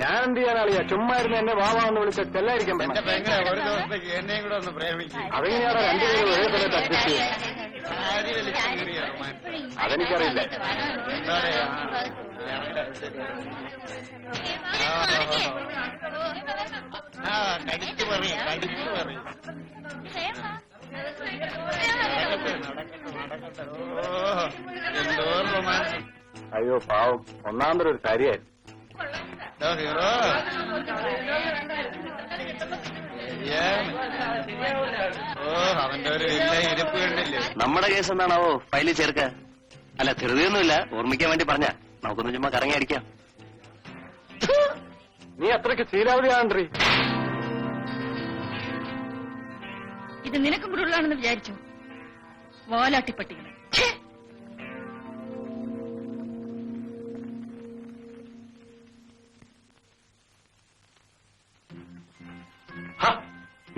ഞാൻ എന്ത് ചെയ്യാനാളിയാ? ചുമ്മാ ഇരുന്ന് എന്നെ വാവാന്ന് വിളിച്ച ചെല്ലായിരിക്കാൻ എന്റെ പെങ്ങളെ ഒരു ദിവസത്തേക്ക് എന്നെയും കൂടെ ഒന്ന് പ്രേമിക്കും. അതെങ്ങനെയാണ് രണ്ടുപേരും ഒരേ സ്ഥലത്ത് അഡ്ജസ്റ്റ് ചെയ്യുക? അതെനിക്കറിയില്ല. കടിച്ചു പറയും. എന്തോ റൊമാൻസ്. അയ്യോ പാവം, ഒന്നാമതൊരു ഒരു കാര്യമായിരുന്നു. ഹീറോ അവന്റെ ഒരു വലിയ ഇരിപ്പ് കണ്ടില്ലേ? നമ്മുടെ കേസ് എന്താണാവോ ഫയലിൽ ചേർക്ക? അല്ല, ധൃതിയൊന്നുമില്ല, ഓർമ്മിക്കാൻ വേണ്ടി പറഞ്ഞ. നമുക്കൊന്ന് ചുമ്മാ കറങ്ങി അടിക്കാം. നീ അത്രയ്ക്ക് ശീലാവധിയാണ്ട്രീ. ഇത് നിനക്കും കൂടുതലാണെന്ന് വിചാരിച്ചു? വാലാട്ടിപ്പട്ടികൾ.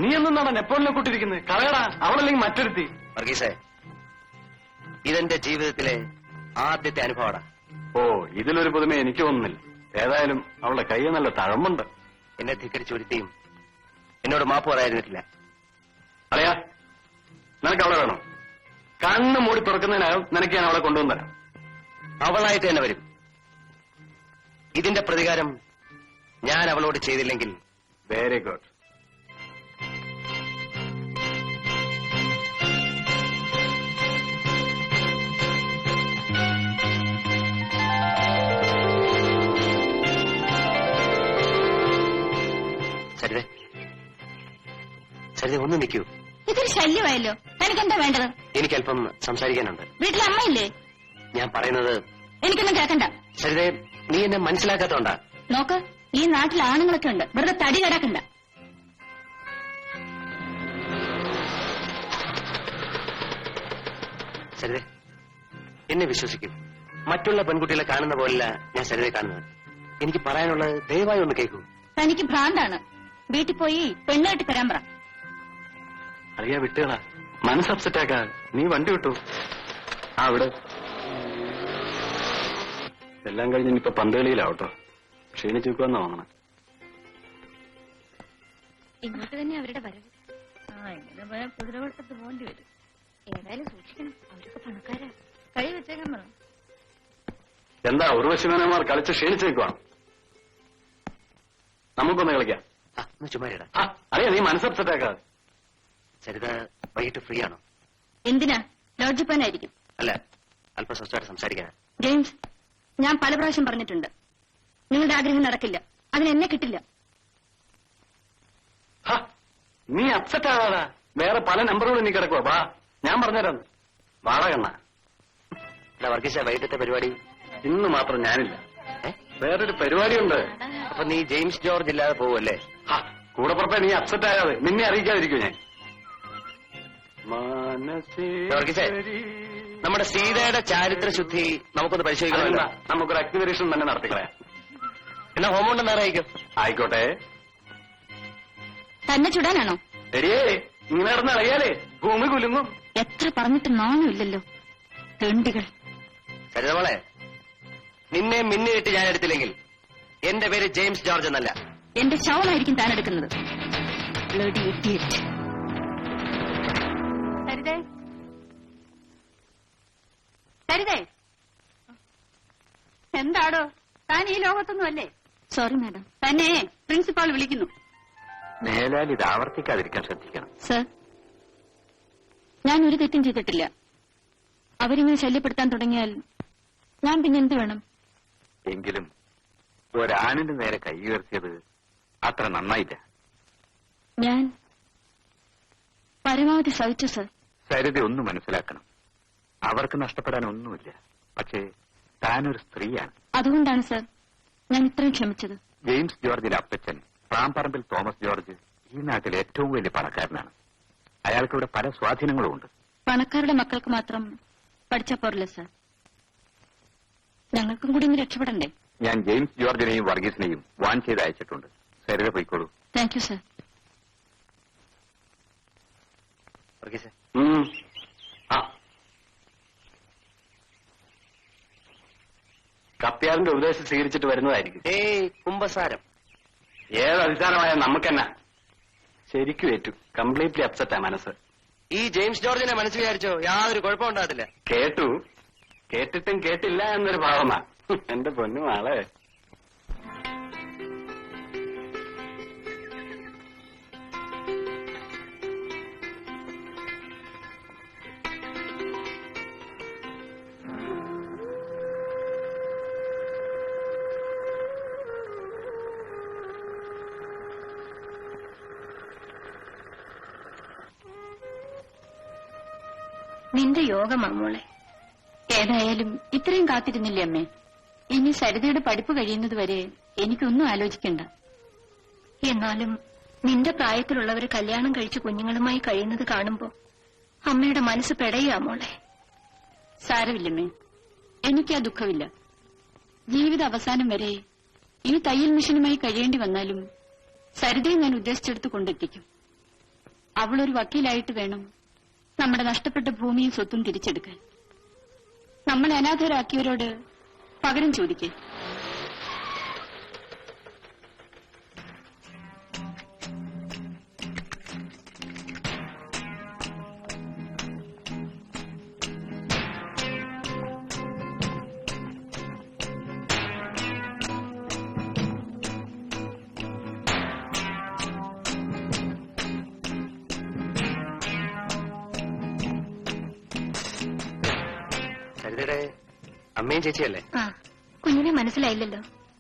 നീ എന്താണ് നെപ്പോളിനെ കൂട്ടിരിക്കുന്നത്? കളയടാ, അവളല്ലെങ്കിൽ മറ്റൊരുത്തി. വർഗീസേ, ഇതെന്റെ ജീവിതത്തിലെ ആദ്യത്തെ അനുഭവമാണ്. ഓ, ഇതിലൊരു പുതുമ എനിക്ക് തോന്നുന്നില്ല. ഏതായാലും അവളുടെ കൈ നല്ല തഴമ്പുണ്ട്. എന്നെ ധിക്കരിച്ചു ഒരുത്തിയും എന്നോട് മാപ്പ് പറയാതിരുന്നിട്ടില്ല. അളയാ, നിനക്ക് അവളെ വേണോ? കണ്ണ് മൂടി തുറക്കുന്നതിനകം നിനക്ക് ഞാൻ അവളെ കൊണ്ടുവന്നരാം. അവളായിട്ട് തന്നെ വരും. ഇതിന്റെ പ്രതികാരം ഞാൻ അവളോട് ചെയ്തില്ലെങ്കിൽ. Very good. സരിത, സരിത ഒന്ന് നിൽക്കൂ. ഇതൊരു ശല്യമായല്ലോ. എനിക്കെന്താ വേണ്ടത്? എനിക്കല്പം സംസാരിക്കാനുണ്ട്. വീട്ടിൽ അമ്മയില്ലേ? ഞാൻ പറയുന്നത് എനിക്കൊന്നും കേൾക്കണ്ട. സരിത, നീ എന്നെ മനസ്സിലാക്കാത്തോണ്ടാ. നോക്ക്, ഈ നാട്ടിൽ ആണുങ്ങളൊക്കെ ഉണ്ട്. വെറുതെ തടി കിടക്കണ്ട. സരിത, എന്നെ വിശ്വസിക്കും. മറ്റുള്ള പെൺകുട്ടികളെ കാണുന്ന പോലല്ല ഞാൻ സരിതയെ കാണുന്നത്. എനിക്ക് പറയാനുള്ളത് ദയവായി ഒന്ന് കേൾക്കൂ. തനിക്ക് ഭ്രാന്താണ്. വീട്ടിൽ പോയി പെണ്ണ് കെട്ടി തരാൻ പറ. അറിയാ, വിട്ടുകളാ, മനസ്സ് അപ്സെറ്റാക്കാ. നീ വണ്ടി വിട്ടു. ആ, വിട്. എല്ലാം കഴിഞ്ഞ് ഇനിയിപ്പോ പന്തുകളിയിലാവട്ടോ. ക്ഷീണിച്ചു വെക്കുവെന്നാ തോന്നണം. ഇങ്ങോട്ട് തന്നെ അവരുടെ വരവ്. ഇങ്ങനെ പോയാൽ കുതിരവട്ടത്ത് പോകേണ്ടി വരും. ഏതായാലും സൂക്ഷിക്കണം, അവരൊക്കെ പണക്കാരാ. കഴി വെച്ചേക്കാൻ പറ. എന്താ ഉർവശിമേനമാർ കളിച്ച് ക്ഷീണിച്ചു വെക്കുവാണ്? നമുക്കൊന്ന് കളിക്കാം. ചുമ്മാരിടാ. അറിയാ, നീ മനസ്സ് അപ്സെറ്റാക്കാതെ. സരിത വൈകിട്ട് ഫ്രീ ആണോ? എന്തിനാ? ലോഡ്ജിൽ പോകാനായിരിക്കും. അല്ല, അല്പം സ്വസ്ഥമായിട്ട് സംസാരിക്കാൻ. ജെയിംസ്, ഞാൻ പല പ്രാവശ്യം പറഞ്ഞിട്ടുണ്ട്, നിങ്ങളുടെ ആഗ്രഹം നടക്കില്ല. അതിന് എന്നെ കിട്ടില്ല. നീ അപ്സെറ്റ് ആകാതാ. വേറെ പല നമ്പറുകളും നീ കിടക്കുവാ. വാ, ഞാൻ പറഞ്ഞുതരാം. വാടകണ്ണ. വർഗീസ, വൈകിട്ടത്തെ പരിപാടി? ഇന്ന് മാത്രം ഞാനില്ല, വേറൊരു പരിപാടിയുണ്ട്. അപ്പൊ നീ ജെയിംസ് ജോർജ് ഇല്ലാതെ പോവല്ലേ? കൂടെ പുറപ്പെ, നീ അപ്സെറ്റ് ആകാതെ. നിന്നെ അറിയിക്കാതിരിക്കും ഞാൻ. വർഗീസേ, നമ്മുടെ സീതയുടെ ചാരിത്ര ശുദ്ധി നമുക്കൊന്ന് പരിശോധിക്കണം. നമുക്കൊരു അക്യുപേഷൻ തന്നെ നടത്തിക്കളയാം. എന്നാ ഹോമുണ്ടെന്ന് അറിയിക്കും. ആയിക്കോട്ടെ. തന്നെ ചുടാനാണോ? ശരിയേ, ഇങ്ങനെ നടന്ന് അറിയാലേ ഭൂമി കുലുങ്ങും. എത്ര പറഞ്ഞിട്ട് നാണമില്ലല്ലോ, തെണ്ടികൾ. സരിതമോളെ, നിന്നെ മിന്നിട്ട് ഞാൻ എടുത്തില്ലെങ്കിൽ എന്റെ പേര് ജെയിംസ് ജോർജ് എന്നല്ല. എന്റെ ശവമായിരിക്കും താൻ എടുക്കുന്നത്. സരിതേ, സരിതേ, എന്താടോ താൻ ഈ ലോകത്തൊന്നും അല്ലേ? സോറി മാഡം, തന്നെ പ്രിൻസിപ്പാൾ വിളിക്കുന്നു. മേലാൽ ഇത് ആവർത്തിക്കാതിരിക്കാൻ ശ്രദ്ധിക്കണം. സർ, ഞാൻ ഒരു തെറ്റും ചെയ്തിട്ടില്ല. അവരിങ്ങനെ ശല്യപ്പെടുത്താൻ തുടങ്ങിയാൽ ഞാൻ പിന്നെ എന്ത് വേണം? എങ്കിലും ഒരാണിന്റെ നേരെ കൈ ഉയർത്തിയത് അത്ര നന്നായില്ല. ഞാൻ പരമാവധി സഹിച്ചു സർ. സരിത ഒന്ന് മനസ്സിലാക്കണം, അവർക്ക് നഷ്ടപ്പെടാൻ ഒന്നുമില്ല. പക്ഷേ താനൊരു സ്ത്രീയാണ്. അതുകൊണ്ടാണ് സർ ഞാൻ ഇത്രയും ക്ഷമിച്ചത്. ജെയിംസ് ജോർജിന്റെ അപ്പച്ചൻ പ്രാംപറമ്പിൽ തോമസ് ജോർജ് ഈ നാട്ടിലെ ഏറ്റവും വലിയ പണക്കാരനാണ്. അയാൾക്ക് ഇവിടെ പല സ്വാധീനങ്ങളും ഉണ്ട്. പണക്കാരുടെ മക്കൾക്ക് മാത്രം പഠിച്ചാ പോരല്ല സർ, ഞങ്ങൾക്കും കൂടി ഇന്ന് രക്ഷപ്പെടണ്ടേ? ഞാൻ ജെയിംസ് ജോർജിനെയും വർഗീസിനെയും വാൺ ചെയ്ത് അയച്ചിട്ടുണ്ട്. സരിത പോയിക്കോളൂ. Thank you sir. വർഗീസേ, കപ്പ്യാറിന്റെ ഉപദേശം സ്വീകരിച്ചിട്ട് വരുന്നതായിരിക്കും. ഏയ് കുംഭസാരം. ഏത് അധികാരമായ നമുക്കെന്നാ? ശരിക്കും ഏറ്റു. കംപ്ലീറ്റ്ലി അപ്സെറ്റാ മനസ്സ്. ഈ ജെയിംസ് ജോർജിനെ മനസ്സ് വിചാരിച്ചോ യാതൊരു കുഴപ്പമുണ്ടാകത്തില്ല. കേട്ടു, കേട്ടിട്ടും കേട്ടില്ല എന്നൊരു ഭാവമാ. എന്റെ പൊന്നു ആളെ. നിന്റെ യോഗമാ മോളെ. ഏതായാലും ഇത്രയും കാത്തിരുന്നില്ലേ അമ്മേ? ഇനി സരിതയുടെ പഠിപ്പ് കഴിയുന്നത് വരെ എനിക്കൊന്നും ആലോചിക്കണ്ട. എന്നാലും നിന്റെ പ്രായത്തിലുള്ളവർ കല്യാണം കഴിച്ച് കുഞ്ഞുങ്ങളുമായി കഴിയുന്നത് കാണുമ്പോ അമ്മയുടെ മനസ്സ് പെടയാ മോളെ. സാരമില്ലമ്മേ, എനിക്കാ ദുഃഖമില്ല. ജീവിത അവസാനം വരെ ഈ തയ്യൽ മിഷനുമായി കഴിയേണ്ടി വന്നാലും സരിതയെ ഞാൻ ഉദ്ദേശിച്ചെടുത്ത് കൊണ്ടെത്തിക്കും. അവളൊരു വക്കീലായിട്ട് വേണം നമ്മുടെ നഷ്ടപ്പെട്ട ഭൂമിയും സ്വത്തും തിരിച്ചെടുക്കാൻ. നമ്മളെ അനാഥരാക്കിയവരോട് പകരം ചോദിക്കേ. സരിതയുടെ അമ്മയും ചേച്ചിയല്ലേ? ആ, കുഞ്ഞിനെ മനസ്സിലായില്ലല്ലോ.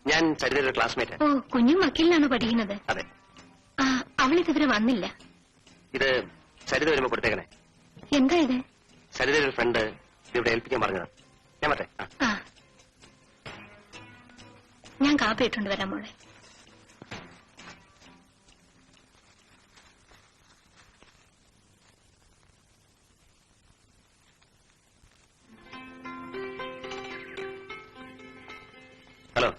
ഞാൻ സരിതയുടെ ക്ലാസ്മേറ്റ്. ഓ, കുഞ്ഞും വക്കീലിനാണോ പഠിക്കുന്നത്? അതെ. ആ, അവളിതുവരെ വന്നില്ല. ഇത് സരിത വരുമ്പോ കൊടുത്തേക്കണേ. എന്താ ഇത്? സരിതയുടെ ഫ്രണ്ട് ഇവിടെ ഏൽപ്പിക്കാൻ പറഞ്ഞതാ. ഞാൻ മറ്റേ ആ, ഞാൻ കാപ്പി ഇട്ടുകൊണ്ട് വരാം മോളെ. ഹലോ,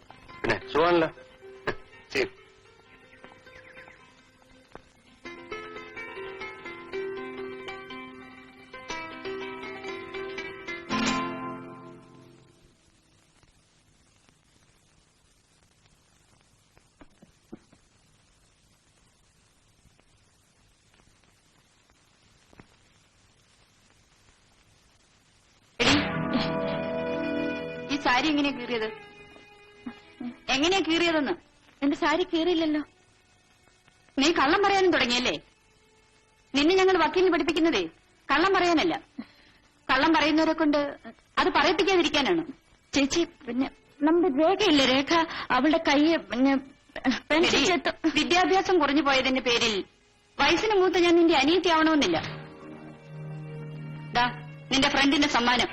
പിന്നെ സുഖമാണല്ലോ. ശരി. ഈ സാരി എങ്ങനെയാ കീറിയത്? എങ്ങനെയാ കീറിയതെന്ന്? എന്റെ സാരി കീറിയില്ലല്ലോ. നീ കള്ളം പറയാനും തുടങ്ങിയല്ലേ? നിന്നെ ഞങ്ങൾ വക്കീലിന് പഠിപ്പിക്കുന്നതേ കള്ളം പറയാനല്ല. കള്ളം പറയുന്നവരെ കൊണ്ട് അത് പറയിപ്പിക്കാതിരിക്കാനാണ്. ചേച്ചി, പിന്നെ നമ്മുടെ രേഖയില്ലേ, രേഖ അവളുടെ കയ്യെ വിദ്യാഭ്യാസം കുറഞ്ഞു പോയതിന്റെ പേരിൽ വയസ്സിന് മൂത്ത ഞാൻ നിന്റെ അനിയത്തിയാവണമെന്നില്ല. ദാ നിന്റെ ഫ്രണ്ടിന്റെ സമ്മാനം.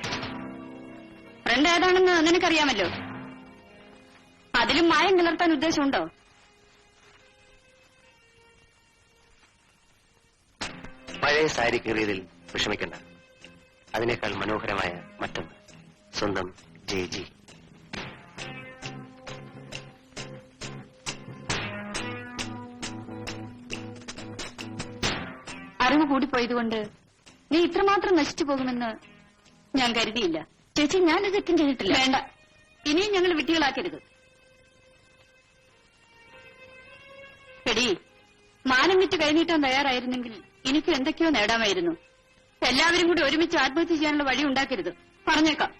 ഫ്രണ്ട് ഏതാണെന്ന് നിനക്കറിയാമല്ലോ. അതിലും മായം കലർത്താൻ ഉദ്ദേശമുണ്ടോ? പഴയ സാരി കീറിയതിൽ വിഷമിക്കണ്ട. അതിനേക്കാൾ മനോഹരമായ മറ്റൊന്ന്. സ്വന്തം ജി. അറിവ് കൂടിപ്പോയതുകൊണ്ട് നീ ഇത്രമാത്രം നശിച്ചു പോകുമെന്ന് ഞാൻ കരുതിയില്ല. ചേച്ചി, ഞാനത് തെറ്റും ചെയ്തിട്ടില്ല. വേണ്ട, ഇനിയും ഞങ്ങൾ വിട്ടികളാക്കരുത്. എടി, മാനം വിറ്റ് കൈനീട്ടാൻ തയ്യാറായിരുന്നെങ്കിൽ എനിക്കും എന്തൊക്കെയോ നേടാമായിരുന്നു. എല്ലാവരും കൂടി ഒരുമിച്ച് ആത്മഹത്യ ചെയ്യാനുള്ള വഴി ഉണ്ടാക്കരുത്. പറഞ്ഞേക്കാം.